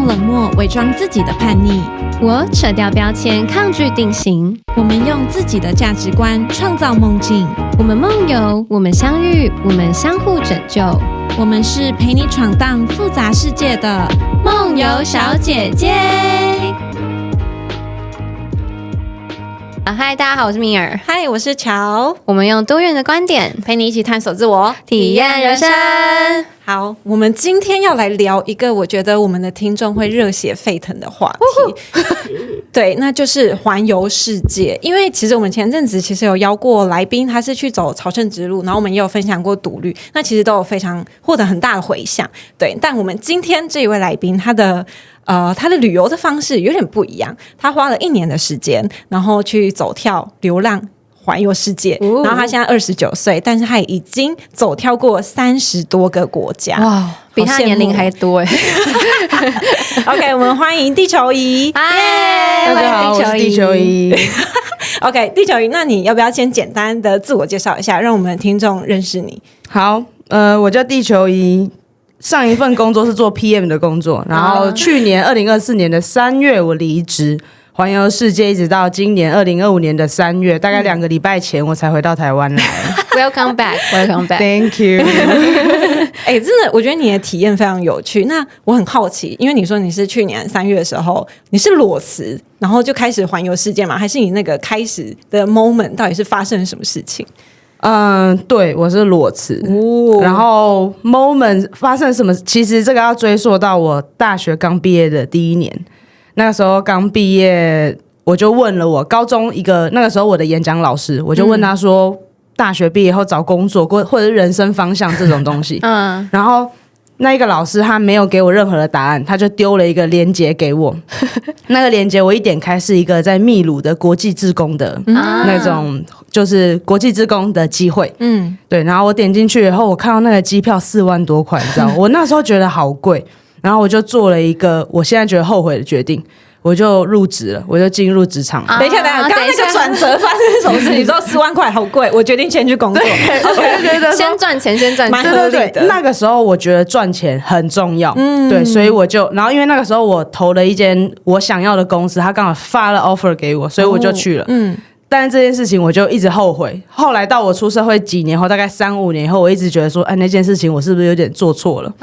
用冷漠伪装自己的叛逆，我扯掉标签，抗拒定型。我们用自己的价值观创造梦境。我们梦游，我们相遇，我们相互拯救。我们是陪你闯荡复杂世界的梦游小姐姐。嗨，大家好，我是米尔。嗨，我是乔。我们用多元的观点陪你一起探索自我，体验人生。好，我们今天要来聊一个我觉得我们的听众会热血沸腾的话题。对，那就是环游世界。因为其实我们前阵子其实有邀过来宾，他是去走朝圣之路，然后我们也有分享过独旅，那其实都有非常获得很大的回响。对，但我们今天这一位来宾，他的旅游的方式有点不一样，他花了1年的时间，然后去走跳流浪环游世界，然后他现在29岁，但是他已经走跳过30多个国家，哇，比他年龄还多哎。OK， 我们欢迎地球仪。嗨，大家好，我是地球仪。OK， 地球仪，那你要不要先简单的自我介绍一下，让我们的听众认识你？好，我叫地球仪。上一份工作是做 PM 的工作，然后去年2024年的3月我离职，环游世界一直到今年2025年的3月，大概2个礼拜前我才回到台湾来。Welcome back, welcome back. Thank you. 真的，我觉得你的体验非常有趣。那我很好奇，因为你说你是去年3月的时候你是裸辞，然后就开始环游世界嘛？还是你那个开始的 moment 到底是发生了什么事情？对，我是裸辞，然后 moment 发生什么？其实这个要追溯到我大学刚毕业的第1年，那个时候刚毕业，我就问了我高中那个时候我的演讲老师，我就问他说，大学毕业后找工作或者是人生方向这种东西，然后那一个老师他没有给我任何的答案，他就丢了一个连结给我。那个连结我一点开是一个在秘鲁的国际志工的那种，就是国际志工的机会。对，然后我点进去以后，我看到那个机票4万多块，你知道吗？我那时候觉得好贵，然后我就做了一个我现在觉得后悔的决定。我就入职了，我就进入职场。等一下，刚刚那个转折发生什么事？你说4万块好贵，我决定先去工作。对，先赚钱，蛮合理的。那个时候我觉得赚钱很重要，对，所以然后因为那个时候我投了一间我想要的公司，他刚好发了 offer 给我，所以我就去了。但是这件事情我就一直后悔。后来到我出社会几年后，大概3-5年以后，我一直觉得说，那件事情我是不是有点做错了？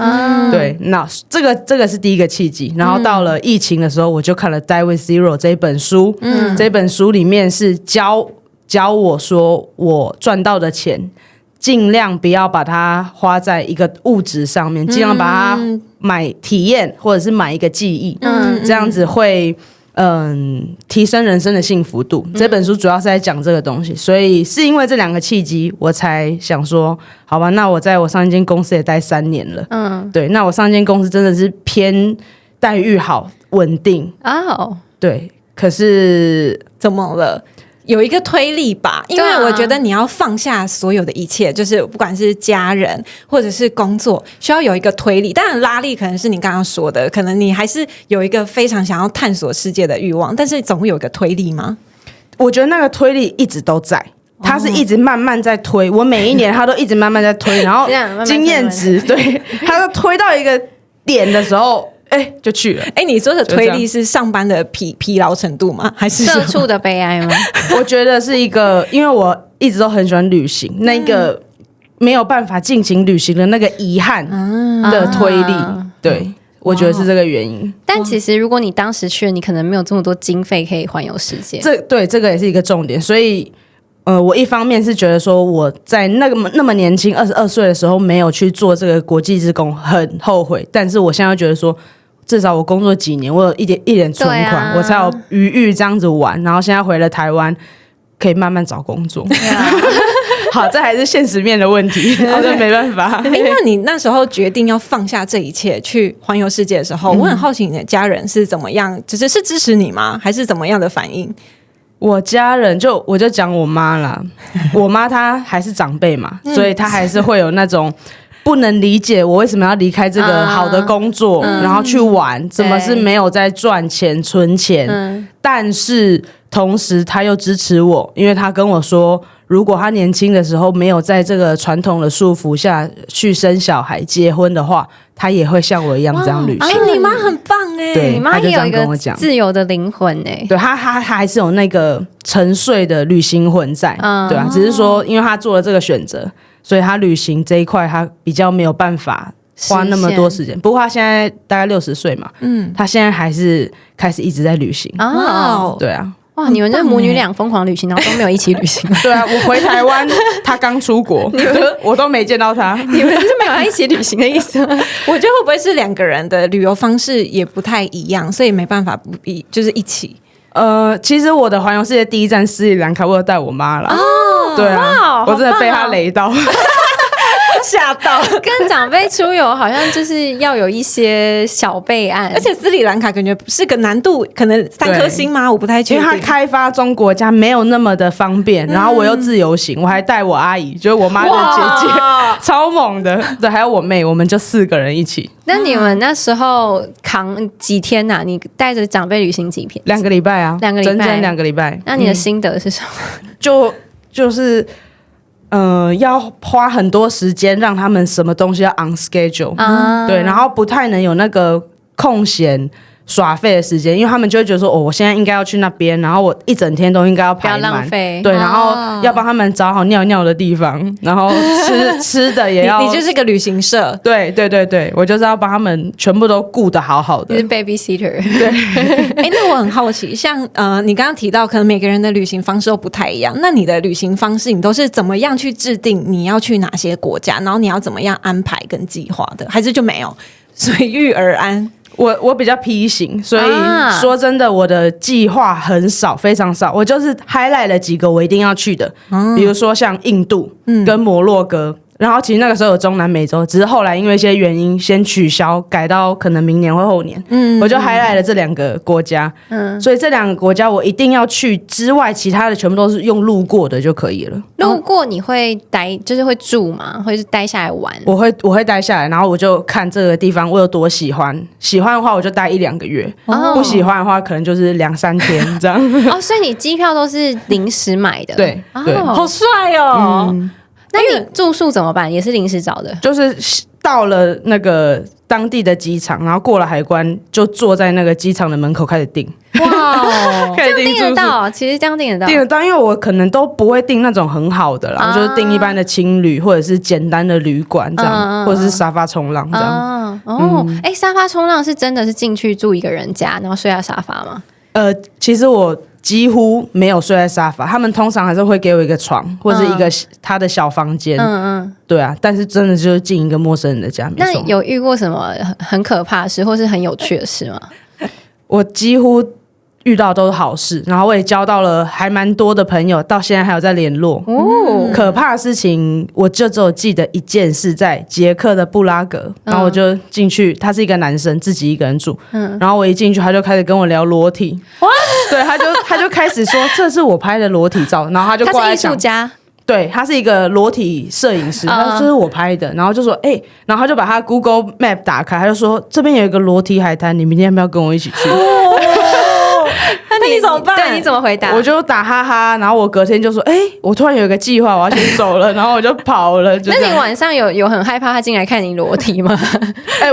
对，那这个是第一个契机。然后到了疫情的时候，我就看了《Die with Zero》这一本书。这本书里面是教我说，我赚到的钱尽量不要把它花在一个物质上面，尽量把它买体验或者是买一个记忆。这样子会。提升人生的幸福度。这本书主要是在讲这个东西，所以是因为这2个契机，我才想说，好吧，那我在我上一间公司也待3年了。对，那我上一间公司真的是偏待遇好、稳定。对，可是怎么了？有一个推力吧，因为我觉得你要放下所有的一切，就是不管是家人或者是工作，需要有一个推力。当然拉力可能是你刚刚说的，可能你还是有一个非常想要探索世界的欲望，但是总会有一个推力吗？我觉得那个推力一直都在，它是一直慢慢在推。我每一年它都一直慢慢在推，然后经验值，对，它都推到一个点的时候。就去了。你说的推力是上班的疲劳程度吗？还是社畜的悲哀吗？我觉得是一个，因为我一直都很喜欢旅行，那个没有办法尽情旅行的那个遗憾的推力。对，我觉得是这个原因。但其实如果你当时去了，你可能没有这么多经费可以环游世界。这个也是一个重点。所以我一方面是觉得说我在那么年轻22岁的时候没有去做这个国际志工，很后悔。但是我现在觉得说，至少我工作几年，我有一点存款，我才有余裕这样子玩。然后现在回了台湾，可以慢慢找工作。好，这还是现实面的问题，这没办法。那你那时候决定要放下这一切去环游世界的时候，我很好奇你的家人是怎么样，是支持你吗？还是怎么样的反应？我家人我就讲我妈啦，我妈她还是长辈嘛，所以她还是会有那种不能理解我为什么要离开这个好的工作，然后去玩，怎么是没有在赚钱存钱但是同时他又支持我，因为他跟我说，如果他年轻的时候没有在这个传统的束缚下去生小孩、结婚的话，他也会像我一样这样旅行。你妈很棒哎，对你妈他就这样也有一个跟我讲自由的灵魂哎。对他还是有那个沉睡的旅行魂在，对啊，只是说因为他做了这个选择，所以他旅行这一块他比较没有办法花那么多时间。不过他现在大概60岁嘛，他现在还是开始一直在旅行。哦，对啊，哇，你们这母女俩疯狂旅行，然后都没有一起旅行。对啊，我回台湾，他刚出国，我都没见到他。你们是没有要一起旅行的意思吗？我觉得会不会是2个人的旅游方式也不太一样，所以没办法就是一起。其实我的环游世界第一站斯里兰卡，我有带我妈啦。对啊，我真的被他雷到。吓到，跟长辈出游好像就是要有一些小备案，而且斯里兰卡感觉是个难度可能3颗星吗？我不太确定，因为它开发中国家没有那么的方便，然后我又自由行，我还带我阿姨，就是我妈的姐姐，超猛的。对，还有我妹，我们就4个人一起。那你们那时候扛几天啊？你带着长辈旅行几天？2个礼拜啊，2个礼拜，整整2个礼拜。那你的心得是什么？就是要花很多时间让他们什么东西要 on schedule，对，然后不太能有那个空闲耍废的时间，因为他们就会觉得说，我现在应该要去那边，然后我一整天都应该要排满，不要浪费，对，然后要帮他们找好尿尿的地方，然后吃的也要，你就是个旅行社，对，我就是要帮他们全部都顾得好好的，你是 babysitter， 对。那我很好奇，像你刚刚提到，可能每个人的旅行方式都不太一样，那你的旅行方式，你都是怎么样去制定你要去哪些国家，然后你要怎么样安排跟计划的，还是就没有随遇而安？我比较批型，所以说真的，我的计划很少，非常少。我就是 highlight 了几个我一定要去的，比如说像印度跟摩洛哥。然后其实那个时候有中南美洲，只是后来因为一些原因先取消，改到可能明年或后年。我就 highlight 了这2个国家。所以这2个国家我一定要去之外，其他的全部都是用路过的就可以了。路过你会待，就是会住吗？会是待下来玩？我会待下来，然后我就看这个地方我有多喜欢。喜欢的话我就待1-2个月，不喜欢的话可能就是2-3天这样。所以你机票都是临时买的？对，好帅哦。那你住宿怎么办？也是临时找的？就是到了那个当地的机场，然后过了海关，就坐在那个机场的门口开始订。哇，开始订得到，其实这样订得到，订得到，因为我可能都不会订那种很好的啦，就是订一般的青旅或者是简单的旅馆这样，或者是沙发冲浪这样。沙发冲浪是真的是进去住一个人家，然后睡在沙发吗？其实我几乎没有睡在沙发，他们通常还是会给我一个床或者一个他的小房间。对啊，但是真的就是进一个陌生人的家。那有遇过什么很可怕的事，或是很有趣的事吗？我几乎遇到都是好事，然后我也交到了还蛮多的朋友，到现在还有在联络。可怕的事情我就只有记得一件事，在捷克的布拉格，然后我就进去，他是一个男生，自己一个人住，然后我一进去他就开始跟我聊裸体。对，他就开始说这是我拍的裸体照，然后他就过来讲，他是艺术家。对，他是一个裸体摄影师，他说这是我拍的，然后就说然后他就把他 Google Map 打开，他就说这边有一个裸体海滩，你明天要不要跟我一起去？那你怎么办？对，你怎么回答？我就打哈哈，然后我隔天就说我突然有一个计划，我要先走了，然后我就跑了。那你晚上有很害怕他进来看你裸体吗？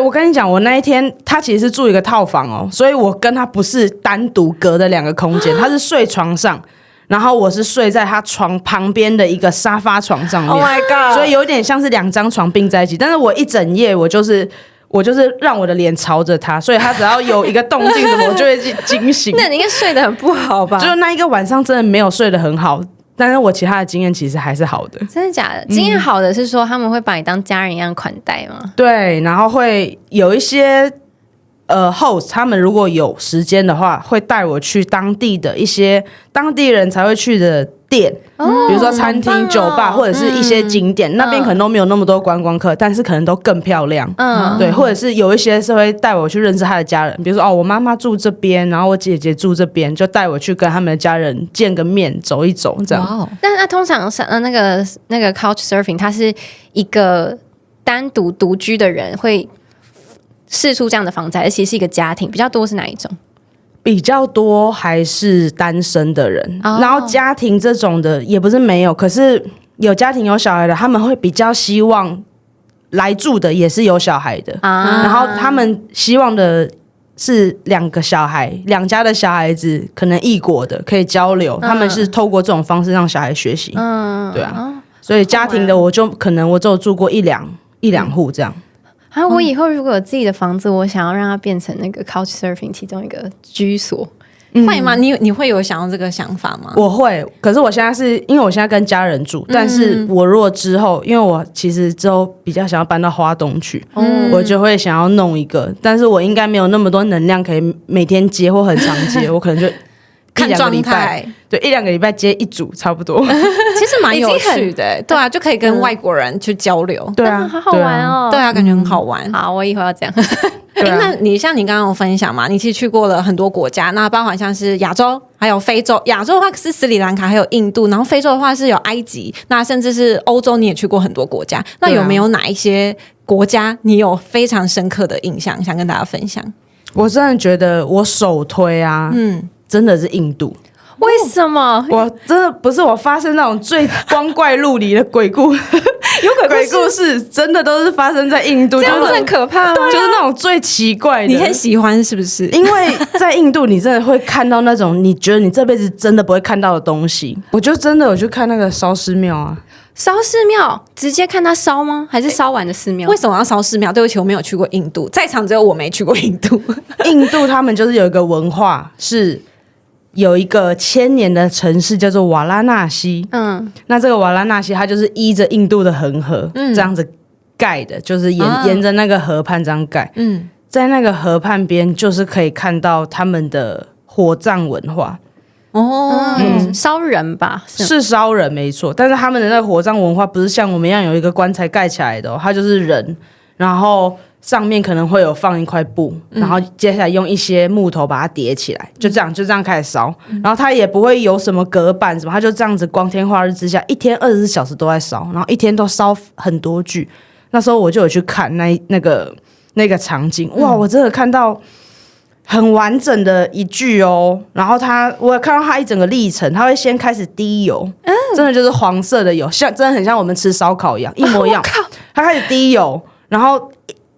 我跟你讲，我那一天他其实是住一个套房哦，所以我跟他不是单独隔的2个空间，他是睡床上。然后我是睡在他床旁边的一个沙发床上面 ，Oh my god！ 所以有点像是2张床并在一起。但是我一整夜我就是让我的脸朝着他，所以他只要有一个动静什么，我就会惊醒。那你应该睡得很不好吧？就是那一个晚上真的没有睡得很好，但是我其他的经验其实还是好的。真的假的？经验好的是说他们会把你当家人一样款待吗？对，然后会有一些。host 他们如果有时间的话，会带我去当地的一些当地人才会去的店，比如说餐厅、酒吧或者是一些景点，那边可能都没有那么多观光客，但是可能都更漂亮。对，或者是有一些是会带我去认识他的家人，比如说我妈妈住这边，然后我姐姐住这边，就带我去跟他们的家人见个面，走一走这样。但那通常是那个 couch surfing， 它是一个单独居的人会释出这样的房子，而且是一个家庭，比较多是哪一种？比较多还是单身的人，然后家庭这种的也不是没有，可是有家庭有小孩的，他们会比较希望来住的也是有小孩的，然后他们希望的是两家的小孩子可能异国的可以交流，他们是透过这种方式让小孩学习，对啊，所以家庭的我就可能我只有住过一两户这样。我以后如果有自己的房子，我想要让它变成那个 Couchsurfing 其中一个居所。会吗？你会有想要这个想法吗？我会，可是我现在是因为我现在跟家人住，但是我如果之后，因为我其实之后比较想要搬到花东去，我就会想要弄一个，但是我应该没有那么多能量可以每天接或很常接，我可能就看状态，对，1-2个礼拜接一组差不多，其实蛮有趣的，对啊，就可以跟外国人去交流，对啊，好好玩哦，对啊，感觉很好玩。好，我以后要这样。那你像你刚刚有分享嘛，你其实去过了很多国家，那包含像是亚洲还有非洲，亚洲的话是斯里兰卡还有印度，然后非洲的话是有埃及，那甚至是欧洲你也去过很多国家，那有没有哪一些国家你有非常深刻的印象想跟大家分享？我真的觉得我首推啊，真的是印度。为什么？我真的不是我发生那种最光怪陆离的鬼故有鬼故事，真的都是发生在印度，这样不是很可怕吗？就是那种最奇怪的。你很喜欢是不是？因为在印度，你真的会看到那种你觉得你这辈子真的不会看到的东西。我就真的有去看那个烧尸庙啊，烧寺庙直接看它烧吗？还是烧完的寺庙？为什么要烧寺庙？对不起，我没有去过印度，在场只有我没去过印度。印度他们就是有一个文化是。有一个1000年的城市叫做瓦拉纳西，那这个瓦拉纳西它就是依着印度的恒河，这样子盖的，就是沿着那个河畔这样盖，在那个河畔边就是可以看到他们的火葬文化。烧人吧，是烧人没错，但是他们的那个火葬文化不是像我们一样有一个棺材盖起来的，它就是人，然后上面可能会有放一块布，然后接下来用一些木头把它叠起来，就这样开始烧，然后它也不会有什么隔板什么，它就这样子光天化日之下，一天24小时都在烧，然后一天都烧很多具。那时候我就有去看那个场景，哇，我真的看到很完整的一具哦，然后我有看到它一整个历程，它会先开始滴油，真的就是黄色的油，真的很像我们吃烧烤一样，一模一样。它开始滴油，然后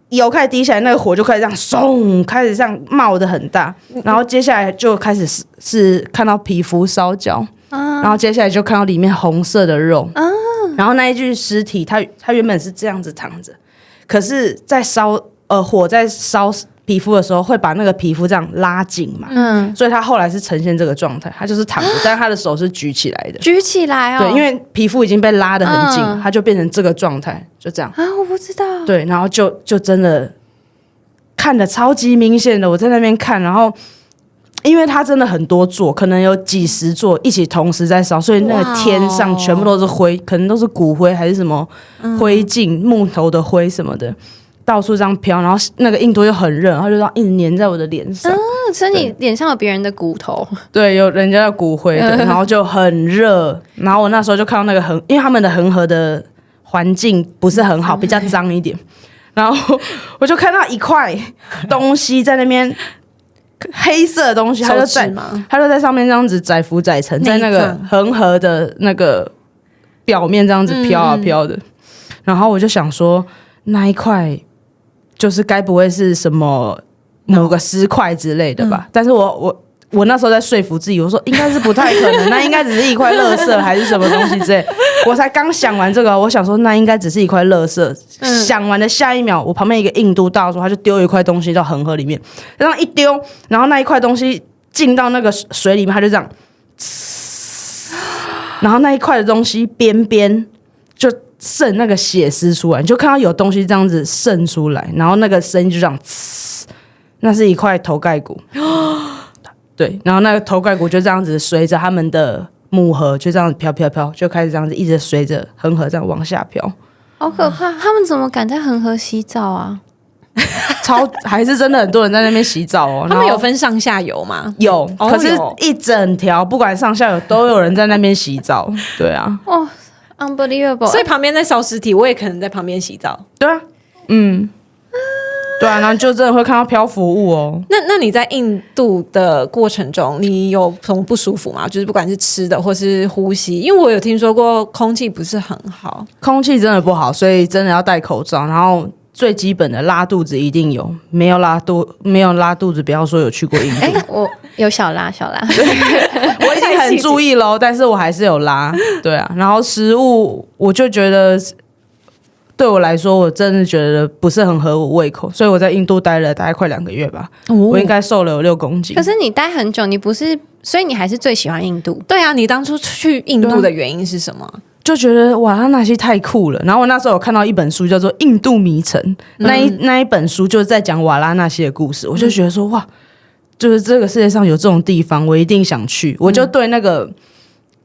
油开始滴下来，那个火就开始这样嗖，开始这样冒得很大，然后接下来就开始是看到皮肤烧焦，然后接下来就看到里面红色的肉，然后那一具尸体，它原本是这样子躺着，可是在火在烧皮肤的时候会把那个皮肤这样拉紧嘛，所以他后来是呈现这个状态，他就是躺着，但是他的手是举起来的，举起来哦，对，因为皮肤已经被拉得很紧，他就变成这个状态，就这样啊，我不知道，对，然后就真的看得超级明显的，我在那边看，然后因为它真的很多座，可能有几十座一起同时在烧，所以那个天上全部都是灰，可能都是骨灰还是什么灰烬、木头的灰什么的。到处这样飘，然后那个印度又很热，然后就这样一直粘在我的脸上。所以你脸上有别人的骨头，对，有人家的骨灰的，然后就很热。然后我那时候就看到那个因为他们的恒河的环境不是很好，比较脏一点。然后我就看到一块东西在那边，黑色的东西，它就在上面这样子载浮载沉，在那个恒河的那个表面这样子飘啊飘的。然后我就想说，那一块。就是该不会是什么某个尸块之类的吧？但是我那时候在说服自己，我说应该是不太可能，那应该只是一块垃圾还是什么东西之类。我才刚想完这个，我想说那应该只是一块垃圾。想完的下一秒，我旁边一个印度大叔他就丢一块东西到恒河里面，这样一丢，然后那一块东西进到那个水里面，他就这样，然后那一块的东西边边就。渗那个血丝出来，你就看到有东西这样子渗出来，然后那个声音就这样，那是一块头盖骨，对，然后那个头盖骨就这样子随着他们的母河就这样子飘飘飘，就开始这样子一直随着恒河这样往下飘，好可怕！他们怎么敢在恒河洗澡啊？还是真的很多人在那边洗澡哦。他们有分上下游吗？有，可是一整条不管上下游都有人在那边洗澡，对啊，哦。Unbelievable！ 所以旁边在烧尸体，我也可能在旁边洗澡。对啊，对对啊，然后就真的会看到漂浮物哦。那你在印度的过程中，你有什么不舒服吗？就是不管是吃的或是呼吸，因为我有听说过空气不是很好，空气真的不好，所以真的要戴口罩。然后最基本的拉肚子一定有，没有拉肚子，不要说有去过印度。我有小拉，我已经很注意咯，但是我还是有拉。对啊，然后食物我就觉得。对我来说，我真的觉得不是很合我胃口，所以我在印度待了大概快2个月吧，我应该瘦了有6公斤。可是你待很久，你不是，所以你还是最喜欢印度？对啊，你当初去印度的原因是什么？就觉得瓦拉纳西太酷了。然后我那时候有看到一本书叫做《印度迷城》，那一本书就是在讲瓦拉纳西的故事，我就觉得说哇，就是这个世界上有这种地方，我一定想去。我就对那个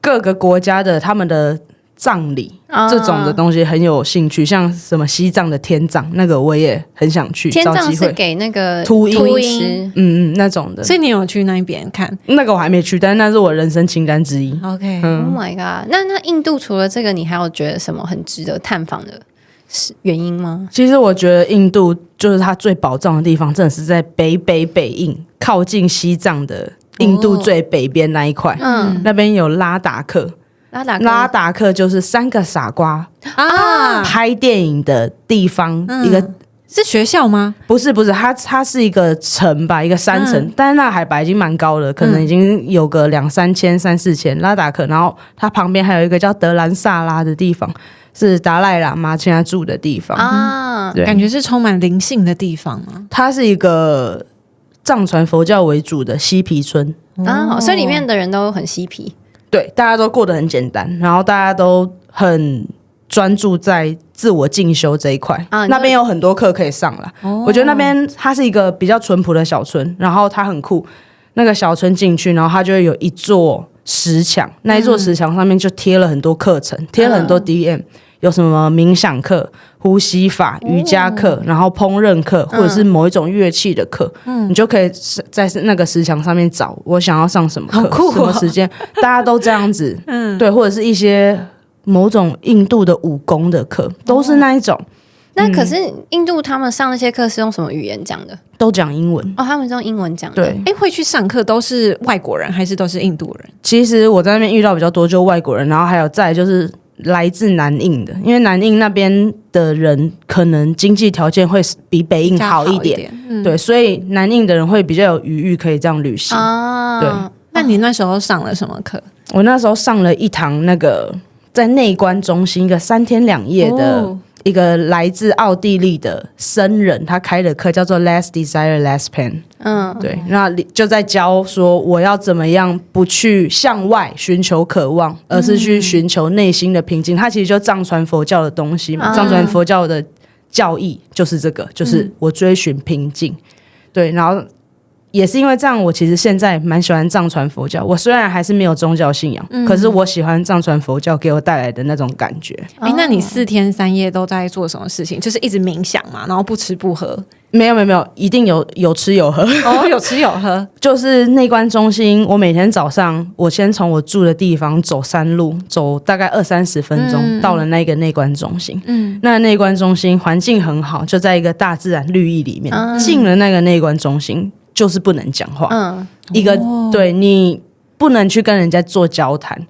各个国家的他们的葬礼这种的东西很有兴趣，像什么西藏的天葬，那个我也很想去。天葬是给那个秃鹰吃，那种的。所以你有去那边看？那个我还没去，但是那是我人生清单之一。OK，Oh my god！那印度除了这个，你还有觉得什么很值得探访的原因吗？其实我觉得印度就是它最宝藏的地方，真的是在北印，靠近西藏的印度最北边那一块。那边有拉达克。拉达克就是3个傻瓜拍电影的地方，一个是学校吗？不是，它是一个城吧，一个山城，但是那海拔已经蛮高了，可能已经有个2-3千、3-4千。拉达克，然后它旁边还有一个叫德兰萨拉的地方，是达赖喇嘛现在住的地方对，感觉是充满灵性的地方吗？它是一个藏传佛教为主的嬉皮村所以里面的人都很嬉皮。对，大家都过得很简单，然后大家都很专注在自我进修这一块那边有很多课可以上啦我觉得那边它是一个比较淳朴的小村，然后它很酷。那个小村进去，然后它就会有一座石墙，那一座石墙上面就贴了很多课程，贴了很多 DM，有什么冥想课、呼吸法、瑜伽课，然后烹饪课，或者是某一种乐器的课，你就可以在那个石墙上面找我想要上什么课，什么时间，大家都这样子，对，或者是一些某种印度的武功的课，都是那一种。那可是印度他们上那些课是用什么语言讲的？都讲英文他们是用英文讲的。对，会去上课都是外国人还是都是印度人？其实我在那边遇到比较多就是外国人，然后还有再来就是来自南印的，因为南印那边的人可能经济条件会比北印好一点，对，所以南印的人会比较有余裕可以这样旅行对，那你那时候上了什么课？我那时候上了一堂那个在内观中心一个3天2夜的一个来自奥地利的僧人他开的课，叫做 Less Desire Less Pain。对，那就在教说我要怎么样不去向外寻求渴望，而是去寻求内心的平静。它其实就藏传佛教的东西嘛，藏传佛教的教义就是这个，就是我追寻平静。对，然后也是因为这样，我其实现在蛮喜欢藏传佛教。我虽然还是没有宗教信仰，可是我喜欢藏传佛教给我带来的那种感觉。那你4天3夜都在做什么事情？就是一直冥想嘛，然后不吃不喝？没有，一定有吃有喝有吃有喝。就是内观中心，我每天早上我先从我住的地方走山路，走大概20-30分钟，到了那个内观中心。那内观中心环境很好，就在一个大自然绿意里面。进了那个内观中心就是不能讲话，一个对你不能去跟人家做交谈。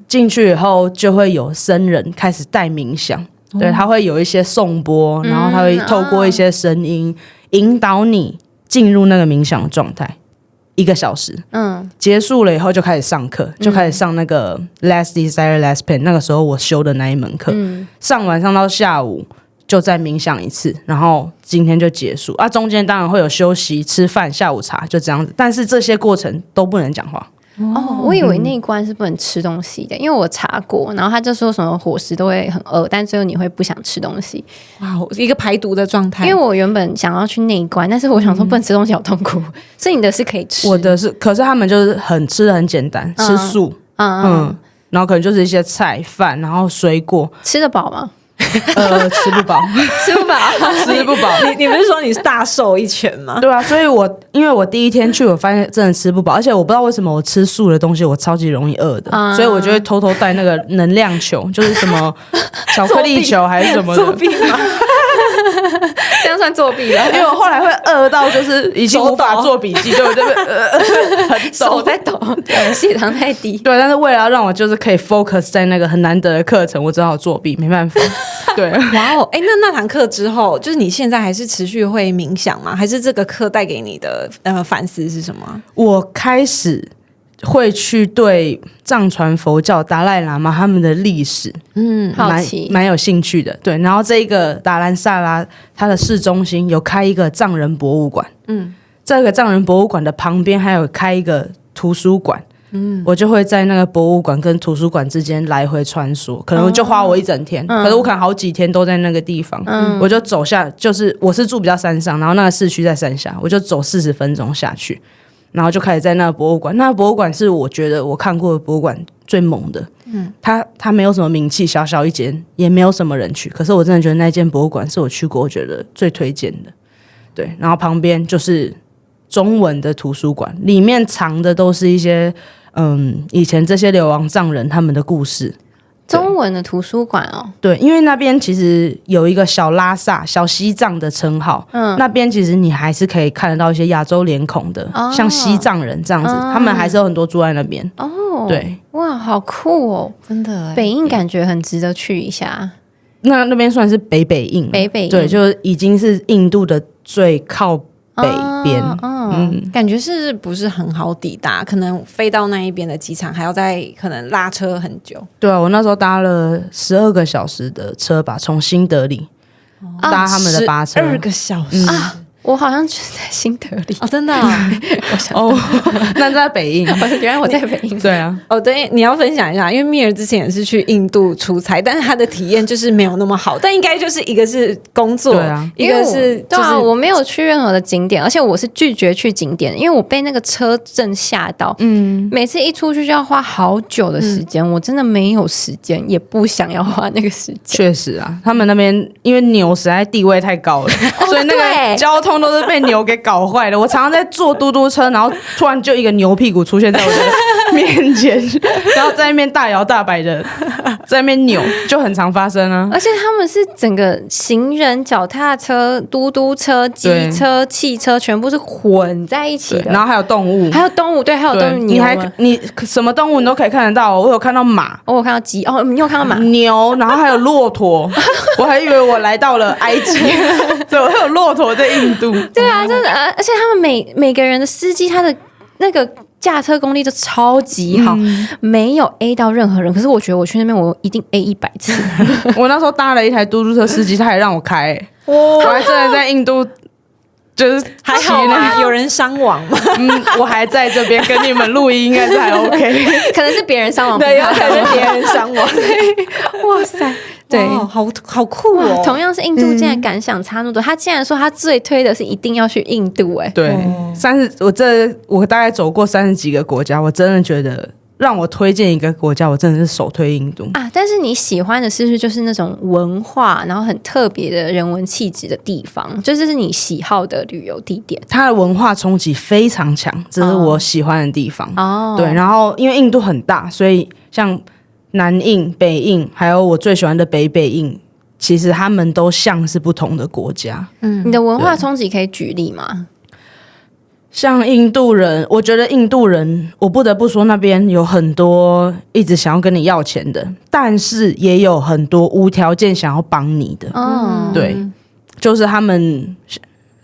进去以后就会有僧人开始带冥想，对，他会有一些颂钵，然后他会透过一些声音引导你进入那个冥想的状态，1个小时。结束了以后就开始上课，就开始上那个 Less Desire Less Pain。那个时候我修的那一门课，上完上到下午。就再冥想一次，然后今天就结束中间当然会有休息、吃饭、下午茶，就这样子。但是这些过程都不能讲话。我以为内观是不能吃东西的，因为我查过，然后他就说什么伙食都会很饿，但最后你会不想吃东西。一个排毒的状态。因为我原本想要去内观，但是我想说不能吃东西好痛苦，所以你的是可以吃。我的是，可是他们就是吃的很简单，吃素，然后可能就是一些菜饭，然后水果。吃得饱吗？吃不饱，吃不饱，吃不饱。你不是说你是大瘦一圈吗？对啊，所以因为我第一天去，我发现真的吃不饱，而且我不知道为什么我吃素的东西我超级容易饿的，所以我就会偷偷带那个能量球，就是什么巧克力球还是什么的。作弊吗？这样算作弊了。因为我后来会饿到就是已经无法做笔记，对，我就很手在抖，血糖太低。对，但是为了要让我就是可以 focus 在那个很难得的课程，我只好作弊，没办法。对，哇哦，那堂课之后，就是你现在还是持续会冥想吗？还是这个课带给你的反思是什么？我开始会去对藏传佛教达赖喇嘛他们的历史，好奇，蛮有兴趣的。对，然后这个达兰萨拉它的市中心有开一个藏人博物馆，这个藏人博物馆的旁边还有开一个图书馆。我就会在那个博物馆跟图书馆之间来回穿梭，可能就花我一整天，可是我可能好几天都在那个地方，我就走下，就是我是住比较山上，然后那个市区在山下，我就走40分钟下去，然后就开始在那个博物馆。那个博物馆是我觉得我看过的博物馆最猛的，它没有什么名气，小小一间，也没有什么人去，可是我真的觉得那间博物馆是我去过我觉得最推荐的。对，然后旁边就是中文的图书馆，里面藏的都是一些以前这些流亡藏人他们的故事。中文的图书馆哦，对，因为那边其实有一个小拉萨、小西藏的称号，那边其实你还是可以看得到一些亚洲脸孔的，像西藏人这样子，他们还是有很多住在那边。对，哇，好酷哦，真的北印感觉很值得去一下。那边算是北印，北印对，就是已经是印度的最靠北边。感觉是不是很好抵达？可能飞到那一边的机场还要再可能拉车很久。对啊，我那时候搭了12个小时的车吧，从新德里搭他们的巴车，12个小时啊！我好像就在新德里哦，真的我想那在北印，原来我在北印。对啊，对，你要分享一下，因为蜜儿之前也是去印度出差，但是他的体验就是没有那么好，但应该就是一个是工作，对啊，一个是对啊，我没有去任何的景点，而且我是拒绝去景点，因为我被那个车震吓到，每次一出去就要花好久的时间，我真的没有时间，也不想要花那个时间。确实啊，他们那边因为牛实在地位太高了，所以那个交通都是被牛给搞坏的。我常常在坐嘟嘟车，然后突然就一个牛屁股出现在我的面前，然后在那边大摇大摆的在那边扭，就很常发生啊。而且他们是整个行人、脚踏车、嘟嘟车、机车、汽车全部是混在一起的，然后还有动物，还有动物，对，还有动物。你什么动物你都可以看得到。我有看到马，我有看到鸡，你有看到马、牛，然后还有骆驼。我还以为我来到了埃及，对，我有骆驼在印度。对啊，真的，而且他们每个人的司机，他的那个驾车功力都超级好，没有 A 到任何人。可是我觉得我去那边，我一定 A 100次。我那时候搭了一台嘟嘟车，司机他还让我开，我还真的在印度。就是还好吗？有人伤亡吗？我还在这边跟你们录音，应该是还 OK。可能是别人伤亡，对，有可能是别人伤亡。哇塞，对，好酷哦！同样是印度，竟然感想差那么多。他竟然说他最推的是一定要去印度，对我大概走过30几个国家，我真的觉得。让我推荐一个国家，我真的是首推印度啊！但是你喜欢的是不是就是那种文化，然后很特别的人文气质的地方？就是你喜好的旅游地点。它的文化冲击非常强，这是我喜欢的地方。对，然后因为印度很大，所以像南印、北印，还有我最喜欢的北印，其实他们都像是不同的国家。你的文化冲击可以举例吗？像印度人，我觉得印度人，我不得不说那边有很多一直想要跟你要钱的，但是也有很多无条件想要帮你的。对，就是他们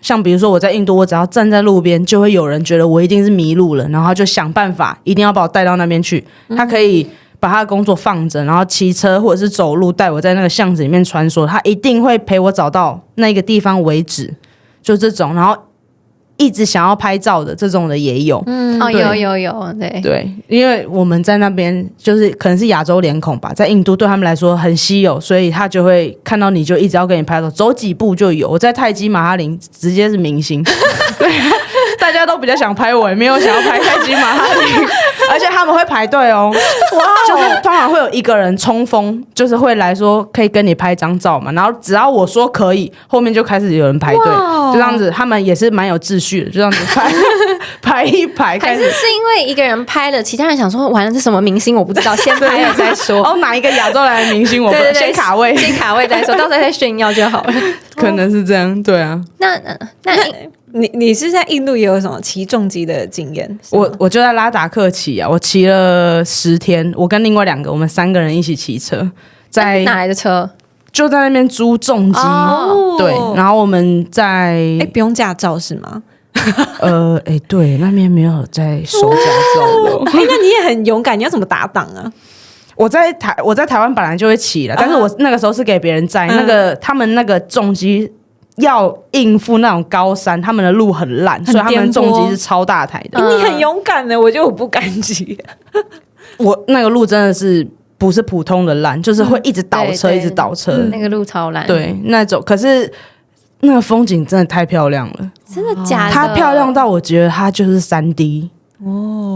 像比如说我在印度，我只要站在路边，就会有人觉得我一定是迷路了，然后他就想办法一定要把我带到那边去。他可以把他的工作放着，然后骑车或者是走路带我在那个巷子里面穿梭，他一定会陪我找到那个地方为止，就这种，然后。一直想要拍照的这种的也有，有，对，因为我们在那边就是可能是亚洲脸孔吧，在印度对他们来说很稀有，所以他就会看到你就一直要跟你拍照，走几步就有。我在泰姬玛哈林直接是明星，对，大家都比较想拍我，也没有想要拍泰姬玛哈陵，而且他们会排队哦。哇，就是通常会有一个人冲锋，就是会来说可以跟你拍张照嘛，然后只要我说可以，后面就开始有人排队，就这样子，他们也是蛮有秩序的，就这样子排一排。还是因为一个人拍了，其他人想说完了是什么明星我不知道，先拍了再说。哦，哪一个亚洲来的明星我对先卡位，先卡位再说，到时候再炫耀就好了。可能是这样，对啊。那你是在印度也有什么骑重机的经验？我就在拉达克骑啊，我骑了10天，我跟另外2个，我们3个人一起骑车，在哪来的车？就在那边租重机，对，然后我们在不用驾照是吗？对，那边没有在收驾照的。那你也很勇敢，你要怎么打档啊？我在台湾本来就会骑了，但是我那个时候是给别人载，那个他们那个重机要应付那种高山，他们的路很烂，所以他们的重机是超大台的。你很勇敢的，我觉得我不敢骑。我那个路真的是不是普通的烂，就是会一直倒车，一直倒车，那个路超烂。对，那种可是那个风景真的太漂亮了，真的假的？它漂亮到我觉得它就是3D。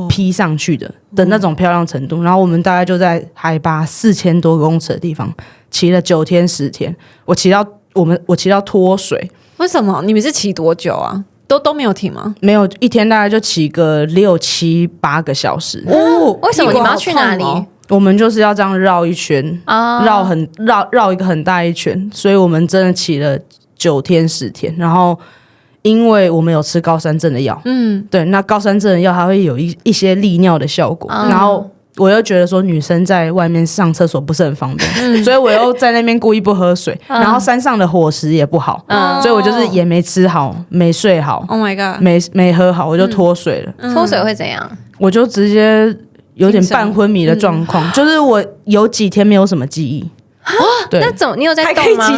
P 上去的那种漂亮程度，然后我们大概就在海拔4000多公尺的地方骑了9天10天，我骑到脱水。为什么？你们是骑多久啊？都没有停吗？没有，一天大概就骑个6、7、8个小时。为什么你们要去哪里？我们就是要这样绕一圈，绕一个很大一圈，所以我们真的骑了9天10天，然后。因为我们有吃高山症的药，对，那高山症的药它会有一些利尿的效果，然后我又觉得说女生在外面上厕所不是很方便，所以我又在那边故意不喝水，然后山上的伙食也不好，所以我就是也没吃好，没睡好 ，Oh my god，没喝好，我就脱水了。脱水会怎样？我就直接有点半昏迷的状况，就是我有几天没有什么记忆。对，那你有在动吗？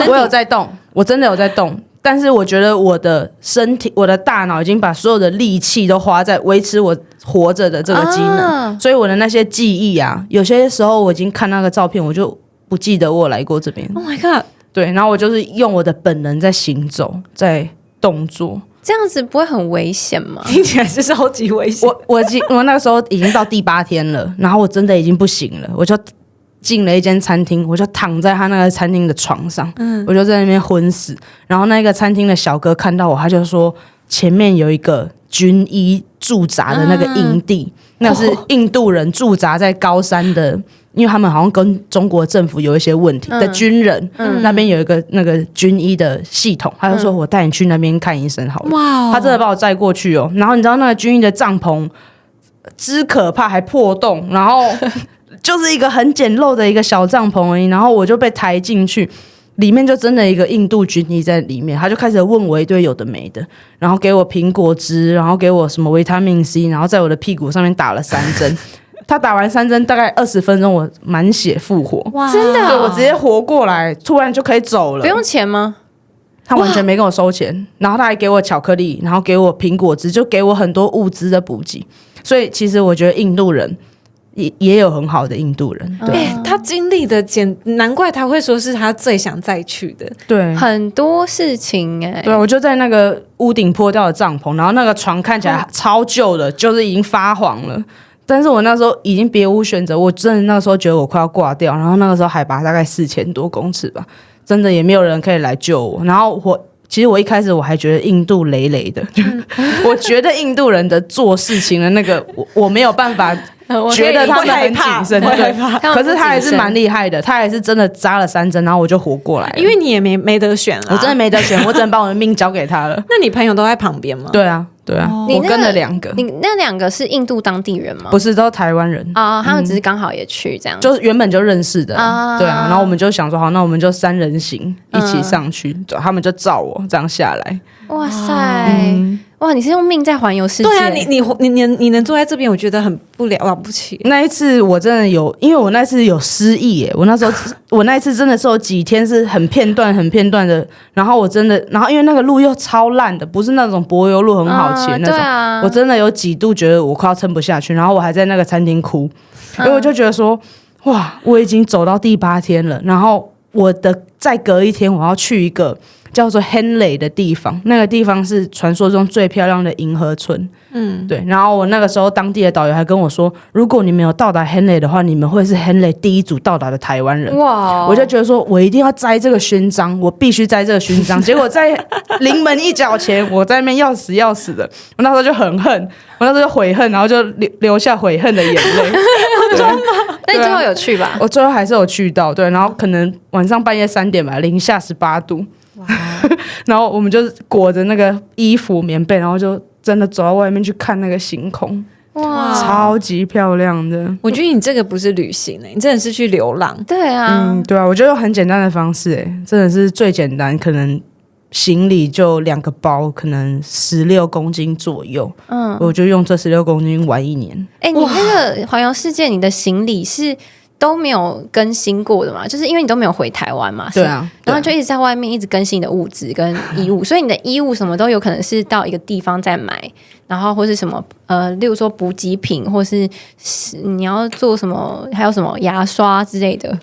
我有在动，我真的有在动。但是我觉得我的身体、我的大脑已经把所有的力气都花在维持我活着的这个机能，所以我的那些记忆啊，有些时候我已经看那个照片，我就不记得我有来过这边。Oh my god！ 对，然后我就是用我的本能在行走，在动作，这样子不会很危险吗？听起来是超级危险。我那个时候已经到第8天了，然后我真的已经不行了，我就。进了一间餐厅，我就躺在他那个餐厅的床上，我就在那边昏死。然后那个餐厅的小哥看到我，他就说前面有一个军医驻扎的那个营地，那是印度人驻扎在高山的，因为他们好像跟中国政府有一些问题的军人，那边有一个那个军医的系统，他就说我带你去那边看医生好了。哇，他真的把我载过去哦。然后你知道那个军医的帐篷之可怕，还破洞，然后。就是一个很简陋的一个小帐篷而已，然后我就被抬进去，里面就真的一个印度军医在里面，他就开始问我一堆有的没的，然后给我苹果汁，然后给我什么维他命 C， 然后在我的屁股上面打了3针。他打完3针大概20分钟，我满血复活，哇，真的、对我直接活过来，突然就可以走了，不用钱吗？他完全没跟我收钱，然后他还给我巧克力，然后给我苹果汁，就给我很多物资的补给。所以其实我觉得印度人。也有很好的印度人，对，他经历的难怪他会说是他最想再去的，对，很多事情对，我就在那个屋顶破掉的帐篷，然后那个床看起来超旧的，就是已经发黄了。但是我那时候已经别无选择，我真的那时候觉得我快要挂掉，然后那个时候海拔大概4000多公尺吧，真的也没有人可以来救我。然后其实我一开始我还觉得印度累累的，我觉得印度人的做事情的那个我没有办法。觉得他们很谨慎，对，可是他还是蛮厉害的，他还是真的扎了3针，然后我就活过来了。因为你也没得选了，我真的没得选，我只能把我的命交给他了。那你朋友都在旁边吗？对啊，对啊，我跟了2个。你那2个是印度当地人吗？不是，都是台湾人啊，他们只是刚好也去这样，就是原本就认识的，对啊。然后我们就想说，好，那我们就3人行一起上去，他们就照我这样下来。哇塞！哇，你是用命在环游世界？对啊，你能坐在这边，我觉得很了不起。那一次我真的有，因为我那次有失忆耶，我那一次真的是有几天是很片段的，然后因为那个路又超烂的，不是那种柏油路很好骑那种，我真的有几度觉得我快要撑不下去，然后我还在那个餐厅哭，因为我就觉得说，哇，我已经走到第8天了，然后再隔一天我要去一个叫做 Henley 的地方，那个地方是传说中最漂亮的银河村。对。然后我那个时候当地的导游还跟我说，如果你们有到达 Henley 的话，你们会是 Henley 第一组到达的台湾人。哇！我就觉得说我一定要摘这个勋章，我必须摘这个勋章。结果在临门一脚前，我在那边要死的，我那时候就很恨，我那时候就悔恨，然后就流下悔恨的眼泪。但你最后有去吧？我最后还是有去到，对，然后可能晚上半夜3点吧，零下18度，然后我们就裹着那个衣服棉被，然后就真的走到外面去看那个星空，哇，超级漂亮的。我觉得你这个不是旅行你真的是去流浪。对啊，对啊，我觉得用很简单的方式，真的是最简单，可能行李就2个包，可能16公斤左右。我就用这16公斤玩1年。你那个环游世界，你的行李是都没有更新过的嘛？就是因为你都没有回台湾嘛，对啊，然后就一直在外面一直更新你的物质跟衣物，所以你的衣物什么都有可能是到一个地方再买，然后或是什么例如说补给品，或是你要做什么，还有什么牙刷之类的。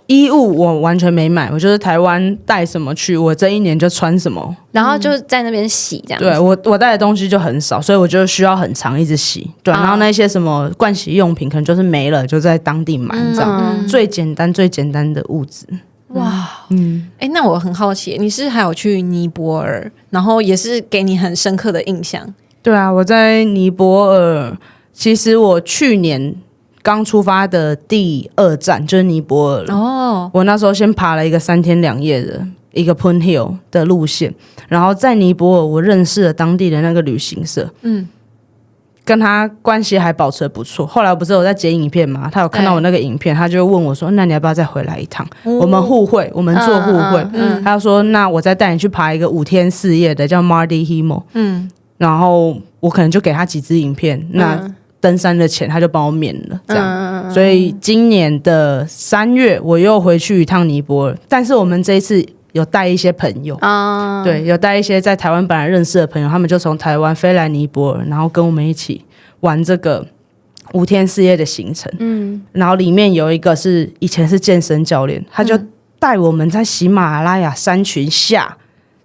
衣物我完全没买，我就是台湾带什么去，我这1年就穿什么，然后就在那边洗这样子。对，我带的东西就很少，所以我就需要很长一直洗。对，然后那些什么盥洗用品可能就是没了，就在当地买这样。最简单的物质。哇，那我很好奇，你是还有去尼泊尔，然后也是给你很深刻的印象？对啊，我在尼泊尔，其实我去年刚出发的第2站就是尼泊尔了。我那时候先爬了一个3天2夜的一个 Pun Hill 的路线，然后在尼泊尔我认识了当地的那个旅行社，跟他关系还保持得不错。后来我不是有在剪影片嘛，他有看到我那个影片，他就问我说：“那你要不要再回来一趟？我们互惠，我们做互惠。”他就说：“那我再带你去爬一个5天4夜的叫 Mardi Himal。”然后我可能就给他几支影片，那登山的钱他就帮我免了，这样。所以今年的3月我又回去一趟尼泊尔，但是我们这一次有带一些朋友，对，有带一些在台湾本来认识的朋友，他们就从台湾飞来尼泊尔，然后跟我们一起玩这个5天4夜的行程。然后里面有一个是以前是健身教练，他就带我们在喜马拉雅山群下